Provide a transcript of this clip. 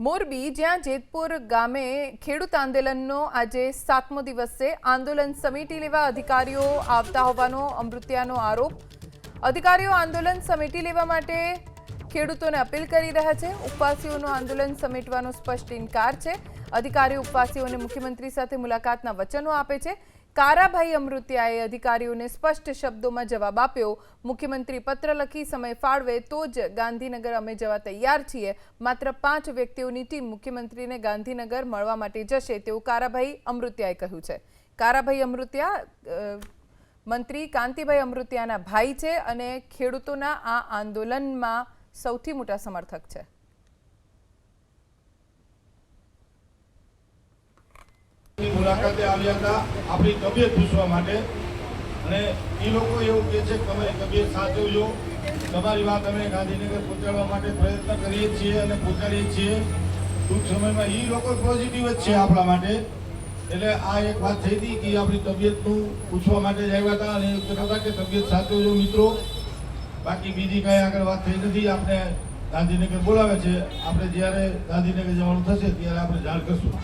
મોરબી જ્યાં જેતપુર ગામે ખેડૂત આંદોલનનો આજે 7મો દિવસ છે। આંદોલન સમિતિ લેવા અધિકારીઓ આવતા હોવાનો અમૃત્યાનો આરોપ। અધિકારીઓ આંદોલન સમિતિ લેવા માટે ખેડૂતોને અપીલ કરી રહ્યા છે। ઉપવાસીઓનો આંદોલન સમેટવાનો સ્પષ્ટ ઇનકાર છે। અધિકારીઓ ઉપવાસીઓને મુખ્યમંત્રી સાથે મુલાકાતના વચનો આપે છે। કારાભાઈ અમૃત્યાએ અધિકારીઓને સ્પષ્ટ શબ્દોમાં જવાબ આપ્યો। મુખ્યમંત્રી પત્ર લખી સમય ફાળવે તો જ ગાંધીનગર અમે જવા તૈયાર છીએ। માત્ર 5 વ્યક્તિઓની ટીમ મુખ્યમંત્રીને ગાંધીનગર મળવા માટે જશે તેવું કારાભાઈ અમૃત્યાએ કહ્યું છે। કારાભાઈ અમૃત્યા મંત્રી કાંતિભાઈ અમૃત્યાના ભાઈ છે અને ખેડૂતોના આ આંદોલનમાં સૌથી મોટા સમર્થક છે। મુલાકાતે આવ્યા હતા આપણી તબિયત પૂછવા માટે અને એ લોકો એવું કહે છે કે તમારી તબિયત સાચવજો, તમારી વાત અમે ગાંધીનગર પહોંચાડવા માટે પ્રયત્ન કરીએ છીએ અને પહોંચાડીએ છીએ। ટૂંક સમયમાં એ લોકો પોઝિટિવ જ છે આપણા માટે। એટલે આ એક વાત થઈ હતી કે આપણી તબિયતનું પૂછવા માટે જ આવ્યા હતા અને એવું કહેતા હતા કે તબિયત સાચવજો મિત્રો, બાકી બીજી કાંઈ આગળ વાત થઈ નથી। આપણે ગાંધીનગર બોલાવે છે, આપણે જ્યારે ગાંધીનગર જવાનું થશે ત્યારે આપણે જાણ કરશું।